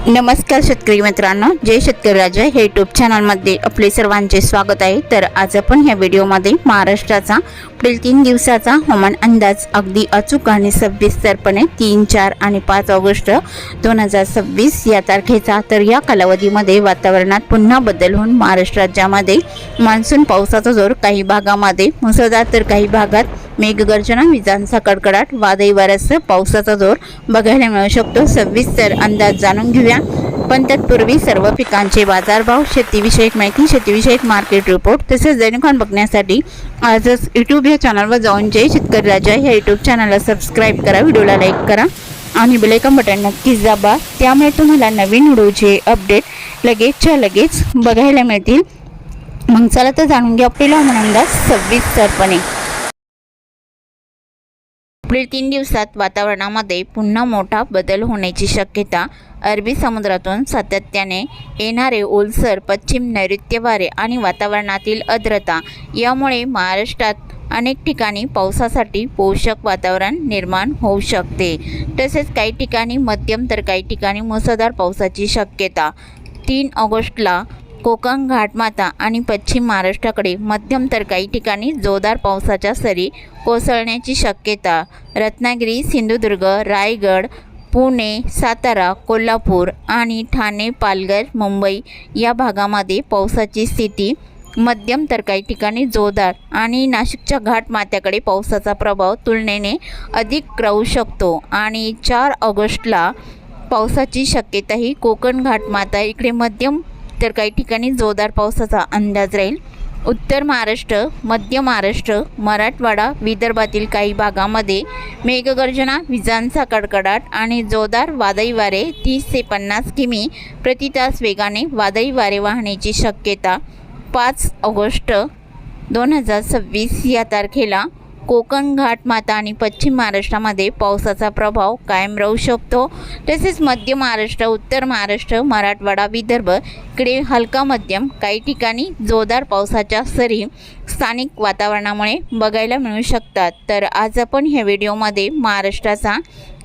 नमस्कार शेतकरी मित्रांनो, जय शेतकरी राजा हे यूट्यूब चॅनलमध्ये आपले सर्वांचे स्वागत आहे। तर आज आपण ह्या व्हिडिओमध्ये महाराष्ट्राचा पुढील 3 दिवसाचा हवामान अंदाज अगदी अचूक आणि सविस्तरपणे 3, 4 आणि 5 ऑगस्ट 2026 या तारखेचा तर या कालावधीमध्ये वातावरणात पुन्हा बदल होऊन महाराष्ट्र राज्यामध्ये मान्सून पावसाचा जोर काही भागामध्ये मुसळधार तर काही भागात मेघगर्जना, विजांचा कडकडाट, वादळी वाऱ्यासह पावसाचा जोर बघायला मिळू शकतो। सविस्तर अंदाज जाणून घेऊया, पण तत्पूर्वी सर्व पिकांचे बाजारभाव, शेतीविषयक माहिती, शेतीविषयक मार्केट रिपोर्ट तसेच दैनिकान बघण्यासाठी आजच यूट्यूब या चॅनलवर जाऊन जय शेतकरी राजा ह्या यूट्यूब चॅनलला सबस्क्राईब करा, व्हिडिओला लाईक करा आणि बेल आयकॉन बटन नक्कीच दाबा, त्यामुळे तुम्हाला नवीन व्हिडिओचे अपडेट लगेचच्या लगेच बघायला मिळतील। मग चला तर जाणून घ्या आपल्याला हवामान अंदाज सविस्तरपणे। पुढील 3 दिवसात वातावरणामध्ये पुन्हा मोठा बदल होण्याची शक्यता। अरबी समुद्रातून सातत्याने येणारे ओलसर पश्चिम नैऋत्य वारे आणि वातावरणातील आर्द्रता यामुळे महाराष्ट्रात अनेक ठिकाणी पावसासाठी पोषक वातावरण निर्माण होऊ शकते। तसेच काही ठिकाणी मध्यम तर काही ठिकाणी मुसळधार पावसाची शक्यता। 3 ऑगस्टला कोकण, घाटमाथा आणि पश्चिम महाराष्ट्राकडे मध्यम तर काही ठिकाणी जोरदार पावसाच्या सरी कोसळण्याची शक्यता। रत्नागिरी, सिंधुदुर्ग, रायगड, पुणे, सातारा, कोल्हापूर आणि ठाणे, पालघर, मुंबई या भागामध्ये पावसाची स्थिती मध्यम तर काही ठिकाणी जोरदार आणि नाशिकच्या घाटमाथ्याकडे पावसाचा प्रभाव तुलनेने अधिक राहू शकतो। आणि 4 ऑगस्टला पावसाची शक्यता ही कोकण, घाटमाथा इकडे मध्यम तर काही ठिकाणी जोरदार पावसाचा अंदाज राहील। उत्तर महाराष्ट्र, मध्य महाराष्ट्र, मराठवाडा, विदर्भातील काही भागामध्ये मेघगर्जना, विजांचा कडकडाट आणि जोरदार वादळी वारे 30 ते 50 किमी प्रति तास वेगाने वादळी वारे वाहण्याची शक्यता। 5 ऑगस्ट 2026 या तारखेला कोकण, घाटमाथा आणि पश्चिम महाराष्ट्रामध्ये पावसाचा प्रभाव कायम राहू शकतो। तसेच मध्य महाराष्ट्र, उत्तर महाराष्ट्र, मराठवाडा, विदर्भ इकडे हलका मध्यम काही ठिकाणी जोरदार पावसाच्या सरी स्थानिक वातावरणामुळे बघायला मिळू शकतात। तर आज आपण ह्या व्हिडिओमध्ये महाराष्ट्राचा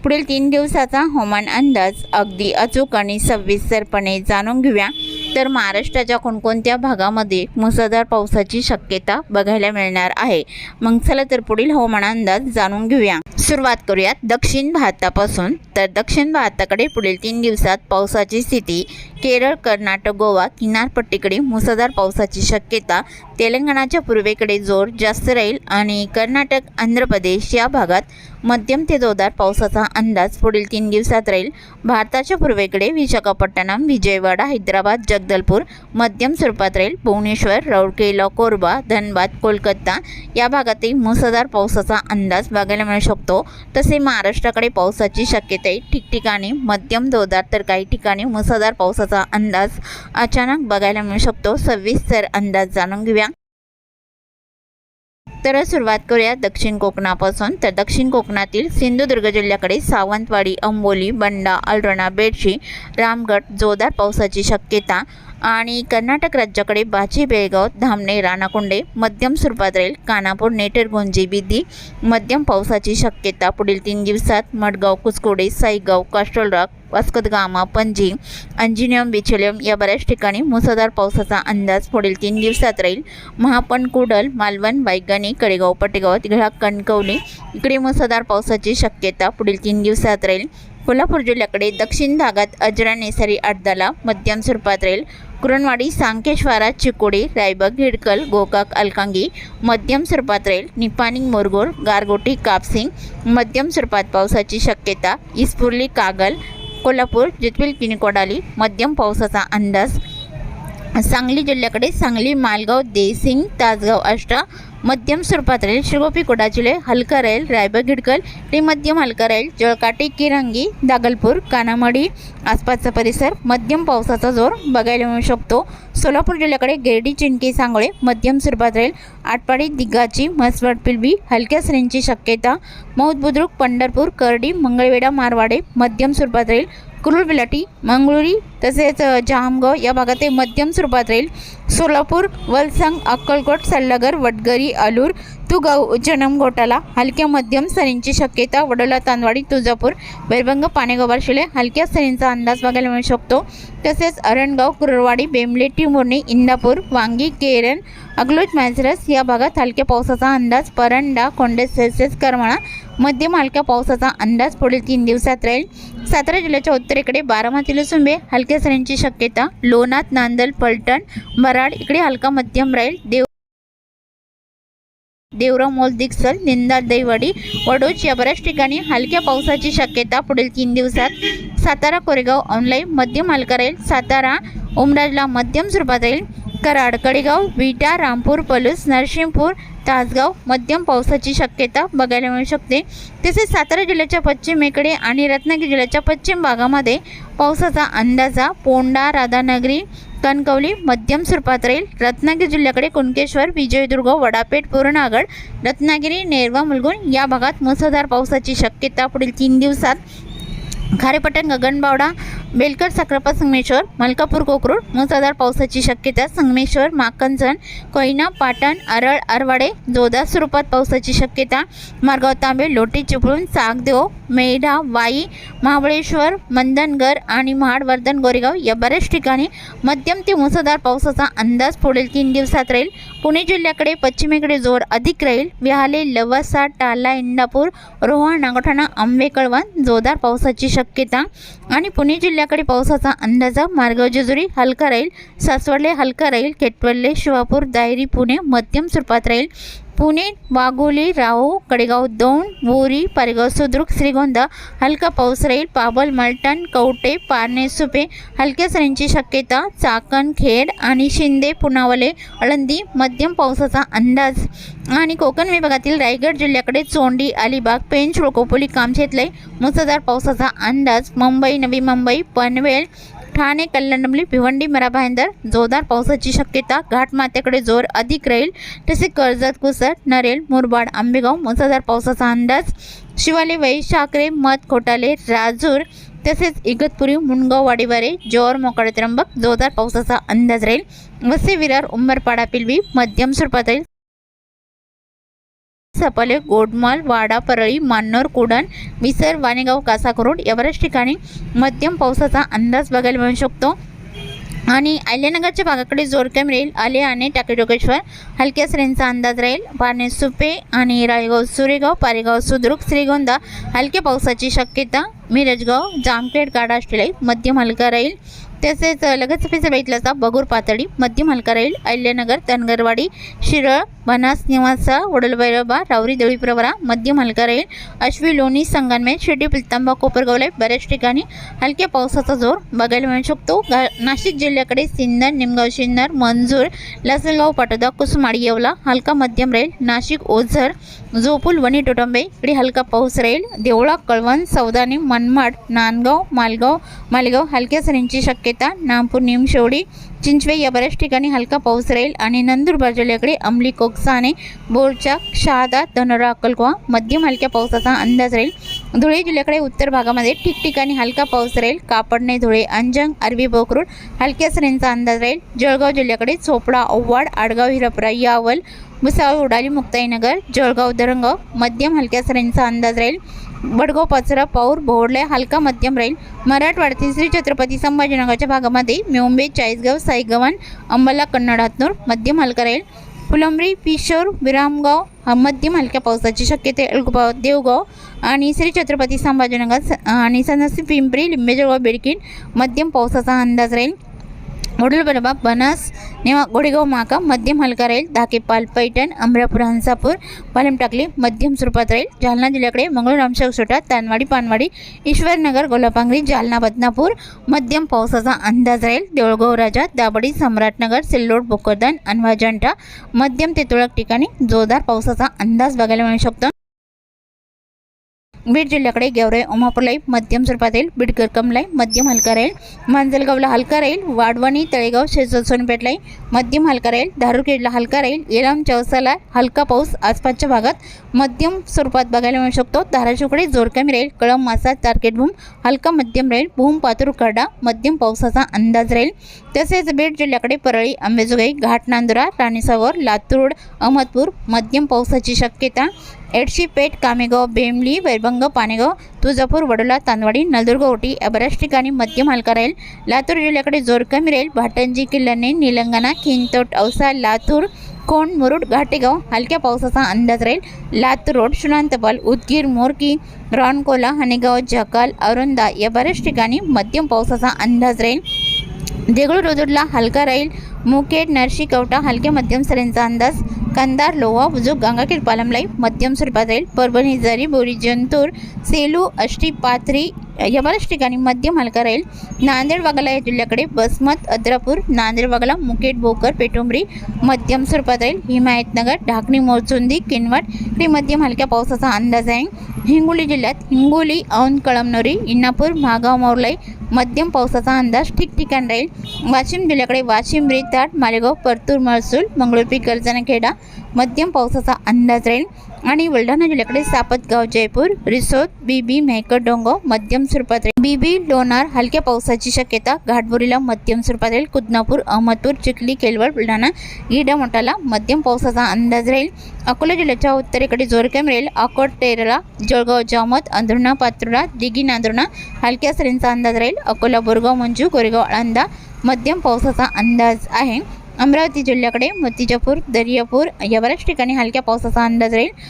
पुढील 3 दिवसाचा हवामान अंदाज अगदी अचूक आणि सविस्तरपणे जाणून घेऊया। तर महाराष्ट्राच्या कोणकोणत्या भागामध्ये मुसळधार पावसाची शक्यता बघायला मिळणार आहे। मग चला तर पुढील हवामान अंदाज जाणून घेऊया। सुरुवात करूयात दक्षिण भारतापासून। तर दक्षिण भारताकडे पुढील 3 दिवसात पावसाची स्थिती। केरळ, कर्नाटक, गोवा किनारपट्टीकडे मुसळधार पावसाची शक्यता। तेलंगणाच्या पूर्वेकडे जोर जास्त राहील आणि कर्नाटक, आंध्र प्रदेश या भागात मध्यम ते जोरदार पावसाचा अंदाज पुढील 3 दिवसात राहील। भारताच्या पूर्वेकडे विशाखापट्टणम, विजयवाडा, हैदराबाद, जगदलपूर मध्यम स्वरूपात राहील। भुवनेश्वर, राउरकेला, कोरबा, धनबाद, कोलकाता या भागातही मुसळधार पावसाचा अंदाज बघायला मिळू शकतो। तसे महाराष्ट्राकडे पावसाची शक्यता आहे, ठिकठिकाणी मध्यम जोरदार तर काही ठिकाणी मुसळधार पावसाचा अंदाज अचानक बघायला मिळू शकतो। सविस्तर अंदाज जाणून घेऊया। तर सुरुवात करूया दक्षिण कोकणापासून। तर दक्षिण कोकणातील सिंधुदुर्ग जिल्ह्याकडे सावंतवाडी, अंबोली, बंडा, अल्टोना, बेडशी, रामगड जोरदार पावसाची शक्यता। आणि कर्नाटक राज्याकडे बाची, बेळगाव, धामणे, राणाकोंडे मध्यम स्वरूपात राहील। कानापूर, नेटरगोंजी, बिदी मध्यम पावसाची शक्यता पुढील 3 दिवसात। मडगाव, कुसकोडे, साईगाव, कास्टलरॉक, वास्कोदगामा, पणजी, अंजिनियम, बिचोलियम या बऱ्याच ठिकाणी मुसळधार पावसाचा अंदाज पुढील 3 दिवसात राहील। महापण, कुडल, मालवण, बायगणी, कडेगाव, पटेगाव, तिघळा, कणकवली इकडे मुसळधार पावसाची शक्यता पुढील 3 दिवसात राहील। कोल्हापूर जिल्ह्याकडे दक्षिण भागात अजरा, नेसारी, अडदाला मध्यम स्वरूपात राहील। कुरणवाडी, सांकेश्वरा, चिकोडी, रायबग, हिडकल, गोकाक, अलकांगी मध्यम स्वरूपात राहील। निपाणी, मोरगोड, गारगोटी, कापसिंग मध्यम स्वरूपात पावसाची शक्यता। इस्पुर्ली, कागल, कोल्हापूर, जितविल, किनिकोडाली मध्यम पावसाचा अंदाज। सांगली जिल्ह्याकडे सांगली, मालगाव, देसिंग, तासगाव, आष्टा मध्यम स्वरूपात राहील। शिरगोपी, कुडा जिल्हे हलका राहील। रायबग, हिडकल ते मध्यम हलका राहील। जळकाटी, किरंगी, दागलपूर, कानामडी आसपासचा परिसर मध्यम पावसाचा जोर बघायला मिळू शकतो। सोलापूर जिल्ह्याकडे गिरडी, चिंटी, सांगोळे मध्यम स्वरूपात राहील। आटपाडी, दिग्गाची, म्हसवड, पिलवी हलक्या सरींची शक्यता। मौद, बुद्रुक, पंढरपूर, करडी, मंगळवेढा, मारवाडे मध्यम स्वरूपात राहील। कुरुल, बिलाटी, मंगळुरी तसेच जामगाव या भागात मध्यम स्वरूपात राहील। सोलापूर, वलसंग, अक्कलकोट, सल्लागर, वडगरी, अलूर, तुगाव, जनम घोटाला हलक्या मध्यम सरींची शक्यता. वडोला, तांदवाडी, तुळजापूर, बैरबंग, पाणेगाव, बार्शीले हलक्या सरींचा अंदाज बघायला मिळू शकतो. तसेच अरणगाव, कुरवाडी, बेंबले, टिमोर्णी, इंदापूर, वांगी, केरन, अगलोट, मांजरस या भागात हलक्या पावसाचा अंदाज. परंडा, खोंडे, सेल्सियस, करमाळा मध्यम हलक्या पावसाचा अंदाज पुढील 3 दिवसात राहील. सातारा जिल्ह्याच्या उत्तरेकडे बारामती, लसुंबे हलक्या सरींची शक्यता. लोणात, नांदल, फलटण, बराड इकडे हलका मध्यम राहील. देवराव, मोल, दिग्सल, निंदाल, दैवाडी, वडोज या बऱ्याच ठिकाणी हलक्या पावसाची शक्यता पुढील 3 दिवसात. सातारा, कोरेगाव, औंधलाई मध्यम हलका राहील. सातारा, उमराजला मध्यम स्वरूपात राहील. कराड, कडेगाव, विटा, रामपूर, पलूस, नरसिंहपूर, तासगाव मध्यम पावसाची शक्यता बघायला मिळू शकते. तसेच सातारा जिल्ह्याच्या पश्चिमेकडे आणि रत्नागिरी जिल्ह्याच्या पश्चिम भागामध्ये पावसाचा अंदाजा. पोंडा, राधानगरी, कणकवली मध्यम स्वरूपात राहील. रत्नागिरी जिल्ह्याकडे कुणकेश्वर, विजयदुर्ग, वडापेठ, पूर्णागड, रत्नागिरी, नेरवा, मुलगुण या भागात मुसळधार पावसाची शक्यता पुढील 3 दिवसात. खारेपटण, गगनबावडा, बेलकर, साखरपा, संगमेश्वर, मलकापूर, कोकरूड मुसळधार पावसाची शक्यता. संगमेश्वर, माकंचन, कोयना, पाटण, आरळ, आरवाडे जोरदार स्वरूपात पावसाची शक्यता. मारगाव, तांबे, लोटी, चिपळूण, सागदेव, मेढा, वाई, महाबळेश्वर, मंदनगर आणि महाड, वर्धन, गोरेगाव या बऱ्याच ठिकाणी मध्यम ते मुसळधार पावसाचा अंदाज पुढील 3 दिवसात राहील. पुणे जिल्ह्याकडे पश्चिमेकडे जोर अधिक राहील. विहाले, लवासा, टाला, इंदापूर, रोहा, नागोठाणा, आंबे, कळवण जोरदार पावसाची शक्यता. आणि पुणे जिल्ह्याकडे पावसाचा अंदाजा. मार्गाव, जेजुरी हलका राहील. सासवडले हलका राहील. केटवडले, शिवापूर, दायरी, पुणे मध्यम स्वरूपात राहील. पुणे, वाघोली, राहू, कडेगाव, दौंड, बोरी, पारेगाव, सुद्रुक, श्रीगोंदा हलका पाऊस राहील. पाबल, मलटण, कवटे, पारणे, सुपे हलक्या सरींची शक्यता. चाकण, खेड आणि शिंदे, पुनावले, आळंदी मध्यम पावसाचा अंदाज. आणि कोकण विभागातील रायगड जिल्ह्याकडे चोंडी, अलिबाग, पेंच, खोपोली, कामशेतले मुसळधार पावसाचा अंदाज. मुंबई, नवी मुंबई, पनवेल, ठाणे, कल्याणडोंबिवली, भिवंडी, मरा, भाईंदर जोरदार पावसाची शक्यता. घाटमाथ्याकडे जोर अधिक राहील. तसेच कर्जत, कुसर, नरेल, मुरबाड, आंबेगाव मुसळधार पावसाचा अंदाज. शिवाले, वैशाखरे, मध, खोटाले, राजूर तसेच इगतपुरी, मुंडगाव, वाडीवारे, जोर, मोकाडे, त्र्यंबक जोरदार पावसाचा अंदाज राहील. वसे, विरार, उंबरपाडा, पिलवी मध्यम स्वरूपात राहील. सपाले, गोडमाल, वाडा, परळी, मान्नोर, कुडण, विसर, वाणेगाव, कासाकरोड या बऱ्याच ठिकाणी मध्यम पावसाचा अंदाज बघायला मिळू शकतो. आणि अहिल्यानगरच्या भागाकडे जोर कमी राहील. आले आणि टाकेटोकेश्वर हलक्या सरींचा अंदाज राहील. पारणे, सुपे आणि रायगाव, सुरेगाव, पारेगाव, सुद्रुक, श्रीगोंदा हलक्या पावसाची शक्यता. मिरजगाव, जामखेड, गाडा, आष्टेलाई मध्यम हलका राहील. तसेच लगत बघितल्याचा बगूर, पातळी मध्यम हलका राहील. अहिल्यानगर, धनगरवाडी, शिरळ, बनास, निवासा, वडोलबैरबा, रावरी, देवळी, प्रवरा मध्यम हलका राहील. अश्वी, लोणी, संगमनेर, शिर्डी, पिलतांबा, कोपरगावला बऱ्याच ठिकाणी हलक्या पावसाचा जोर बघायला मिळू शकतो. नाशिक जिल्ह्याकडे सिन्नर, निमगाव, शिन्नर, मंजूर, लासलगाव, पाटोदा, कुसमाडी, येवला हलका मध्यम राहील. नाशिक, ओझर, जोपूल, वणी, टोटंबे इकडे हलका पाऊस राहील. देवळा, कळवण, सौदानी, मनमाड, नांदगाव, मालेगाव हलक्या सरींची शक्यता. नागपूर, निमशेवडी, चिंचवे या बऱ्याच ठिकाणी हलका पाऊस राहील. आणि नंदुरबार जिल्ह्याकडे अंमली, कोकसाने, बोरचाक, शहादा, धनोरा, अक्कलकोवा मध्यम हलक्या पावसाचा अंदाज राहील. धुळे जिल्ह्याकडे उत्तर भागामध्ये ठिकठिकाणी हलका पाऊस राहील. कापडणे, धुळे, अंजंग, अरबी, बोकरूड हलक्या सरींचा अंदाज राहील. जळगाव जिल्ह्याकडे चोपडा, ओव्हाड, आडगाव, हिरपरा, यावल, भुसावळ, उडाली, मुक्ताईनगर, जळगाव, धरणगाव मध्यम हलक्या सरींचा अंदाज राहील. बडगाव, पाचरा, पौर, भोवडले हलका मध्यम राहील. मराठवाड्यातील श्री छत्रपती संभाजीनगरच्या भागामध्ये मुंबई, चाळीसगाव, साईगव्हाण, अंबाला, कन्नड, हातनूर मध्यम हलका राहील. फुलंब्री, पिशोर, विरामगाव मध्यम हलक्या पावसाची शक्यता. एळगाव, देवगाव आणि श्री छत्रपती संभाजीनगर आणि सनसी, पिंपरी, लिंबेजळगाव, बेडकीन मध्यम पावसाचा अंदाज राहील. वडोलबैरबा, बनास, नेवा, गोडेगाव, माका मध्यम हलका राहील. धाकेपाल, पैठण, अमरापूर, हंसापूर, पालम टाकली मध्यम स्वरूपात राहील. जालना जिल्ह्याकडे मंगळूर, रामशेवसोटा, तानवाडी, पानवाडी, ईश्वरनगर, गोलापांगरी, जालना, बदनापूर मध्यम पावसाचा अंदाज राहील. देऊळगाव, राजा, दाबडी, सम्राटनगर, सिल्लोड, भोकरदन, अनवाजंटा मध्यम ते तुरळक ठिकाणी जोरदार पावसाचा अंदाज बघायला मिळू शकतो. बीड जिल्ह्याकडे गेवराई उमापूरलाई मध्यम स्वरूपात राहील, बीड कमलाई मध्यम हलका राहील, मांजलगावला हलका राहील, वाडवणी तळेगाव शेजवळ सोनपेठलाई मध्यम हलका राहील, धारूरखेडला हलका राहील, येलाम चौसाला हलका पाऊस आसपासच्या भागात मध्यम स्वरूपात बघायला मिळू शकतो। धाराशिवकडे जोर कमी राहील, कळंब मासा तारकेट भूम हलका मध्यम राहील, भूम पातूर करडा मध्यम पावसाचा अंदाज राहील। तसेच बीड जिल्ह्याकडे परळी अंबेजोगाई घाट नांदुरा राणीसागर लातूर रोड अहमदपूर मध्यम पावसाची शक्यता। एडशी पेठ कामेगाव बेमली वैरभंग पाणेगाव तुळजापूर वडोला तांदवाडी नलदुर्ग ओटी या बऱ्याच ठिकाणी मध्यम हलका राहील। लातूर जिल्ह्याकडे जोर कमी राहील, भाटंजी किल्लाने निलंगणा खिंतोट औसा लातूर कोंड मुरुड घाटेगाव हलक्या पावसाचा अंदाज राहील। लातूर रोड शुनांतपाल उदगीर मोरकी रानकोला हनेगाव जकाल औरंदा या बऱ्याच ठिकाणी मध्यम पावसाचा अंदाज राहील। देगलूर रोजूडला हलका राहील, मुखेड नरशी कवटा हलक्या मध्यम सरींचा अंदाज। कंधार लोहा बुजुर्ग गंगाखेड पालमलाई मध्यम स्वरूपात राहील, परभणी जरी बोरी जंतूर सेलू आष्टी पाथरी या बऱ्याच ठिकाणी मध्यम हलका राहील। नांदेड वाघाला या जिल्ह्याकडे बसमत अद्रापूर नांदेड वाघाला मुखेड भोकर पेटुंबरी मध्यम स्वरूपात राहील, हिमायतनगर ढाकणी मोरचुंदी किनवट इकडे मध्यम हलक्या पावसाचा अंदाज आहे। हिंगोली जिल्ह्यात हिंगोली औंध कळमनुरी इंनापूर महागाव मोरलाई मध्यम पावसाचा अंदाज ठिकठिकाणी राहील। वाशिम जिल्ह्याकडे वाशिम रिताट मालेगाव परतूर महसूल मंगळुरपी कर्जनखेडा मध्यम पावसाचा अंदाज राहील। आणि बुलढाणा जिल्ह्याकडे सापतगाव जयपूर रिसोद बीबी मेहकर डोंगो मध्यम स्वरूपात राहील, बीबी लोणार हलक्या पावसाची शक्यता। घाटबोरीला मध्यम स्वरूपात राहील, कुदनापूर अहमदपूर चिखली केलवड बुलढाणा गिडामोठाला मध्यम पावसाचा अंदाज राहील। अकोला जिल्ह्याच्या उत्तरेकडे जोर कमी राहील, अकोट तेरला जळगाव जामत अंधुर्णा पात्रुडा दिघी नांदुर्णा हलक्या सरींचा अंदाज राहील। अकोला बोरगाव मंजू गोरेगाव आळंदा मध्यम पावसाचा अंदाज आहे। अमरावती जिल्ह्याकडे मूर्तिजापूर दर्यापूर या बऱ्याच ठिकाणी हलक्या पावसाचा अंदाज राहील।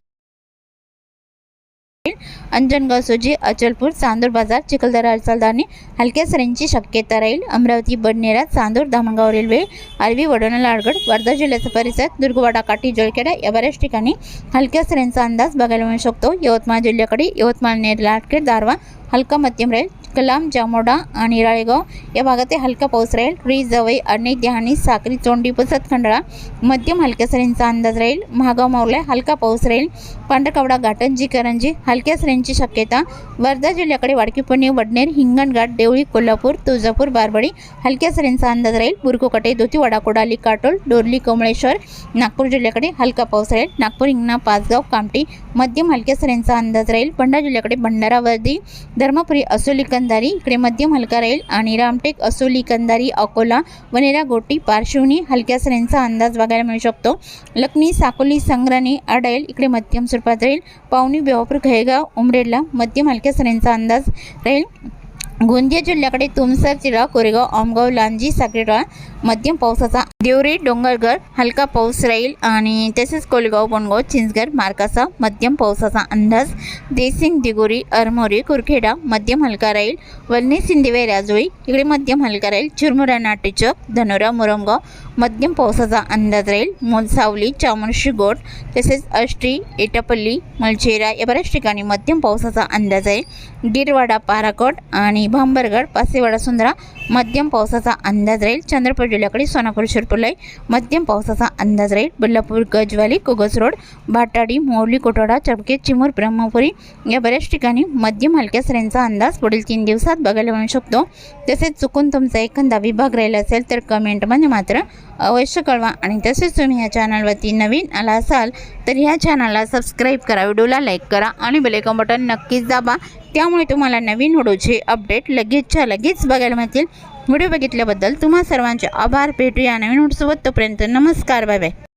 अंजनगाव सोजी अचलपूर चांदूर बाजार चिखलदरा अडसालदारने हलक्या सरींची शक्यता राहील। अमरावती बडनेरा चांदूर धामणगाव रेल्वे आरवी वडोणा लाडगड वर्धा जिल्ह्याचा परिसर दुर्गवाडा काठी जळखेडा या बऱ्याच ठिकाणी हलक्या सरींचा अंदाज बघायला मिळू शकतो। यवतमाळ जिल्ह्याकडे यवतमाळ नेर लाटखेड दारवा हलका मध्यम राहील, कलाम जामोडा आणि राळेगाव या भागात हलका पाऊस राहील। री जवई अडणे देहाणी साक्री चोंडी पुसद खंडाळा मध्यम हलक्या सरींचा अंदाज राहील। महागाव मावला हलका पाऊस राहील। पांढरकवडा घाटंजी करंजी हलक्या सरींची शक्यता। वर्धा जिल्ह्याकडे वाडकीपुणे वडनेर हिंगणघाट देवळी कोल्हापूर तुळजापूर बारबडी हलक्या सरींचा अंदाज राहील। बुरकोकटे दोतीवाडा कोडाली काटोल डोरली कमळेश्वर नागपूर जिल्ह्याकडे हलका पाऊस राहील। नागपूर हिंगणा पाचगाव कामठी मध्यम हलक्या सरींचा अंदाज राहील। भंडारा जिल्ह्याकडे भंडारा वर्दी धर्मपुरी असोली कंधारी इकडे मध्यम हलका राहील आणि रामटेक असोली कंधारी अकोला वनेरा गोटी पारशिवनी हलक्या सरींचा अंदाज बघायला मिळू शकतो। लखनी साकोली संग्रानी अडायल इकडे मध्यम स्वरूपात राहील। पावनी बेवापूर खळेगाव उमरेडला मध्यम हलक्या सरींचा अंदाज राहील। गोंदिया जिल्ह्याकडे तुमसर चिरा कोरेगाव आमगाव लांजी साक्रीडोळा मध्यम पावसाचा। देवरी डोंगरगड हलका पाऊस राहील आणि तसेच कोलगाव बनगाव चिंचगड मार्कासा मध्यम पावसाचा अंदाज। देसिंग दिगोरी अरमोरी कुरखेडा मध्यम हलका राहील। वलनी सिंदिवे राजोळी इकडे मध्यम हलका राहील। चिरमुरा नाटेचक धनोरा मुरमगाव मध्यम पावसाचा अंदाज राहील। मोलसावली चामुंडशी गोट तसेच अष्टी एटापल्ली मलचेरा या बऱ्याच ठिकाणी मध्यम पावसाचा अंदाज आहे। गिरवाडा पाराकोट आणि भांबरगड पासेवाडा सुंदरा मध्यम पावसाचा अंदाज राहील। चंद्रपूर जिल्ह्याकडे सोनापूर शिरपूरलाई मध्यम पावसाचा अंदाज राहील। बल्लापूर गजवाली कोगस रोड भाटाडी मोरली कोटवाडा चपके चिमूर ब्रह्मपुरी या बऱ्याच ठिकाणी मध्यम हलक्या सरींचा अंदाज पुढील 3 दिवसात बघायला मिळू शकतो। तसेच चुकून तुमचा एखादा विभाग राहिला असेल तर कमेंटमध्ये मात्र अवश्य कळवा आणि तसेच तुम्ही ह्या चॅनलवरती नवीन आला असाल तर ह्या चॅनलला सबस्क्राईब करा, व्हिडिओला लाईक करा आणि बेल आयकॉन बटन नक्कीच दाबा, त्यामुळे तुम्हाला नवीन व्हिडिओचे अपडेट लगेच बघायला मिळतील। व्हिडिओ बघितल्याबद्दल तुम्हा सर्वांचे आभार। भेटूया नवीन व्हिडिओसोबत, तोपर्यंत नमस्कार, बाय बाय।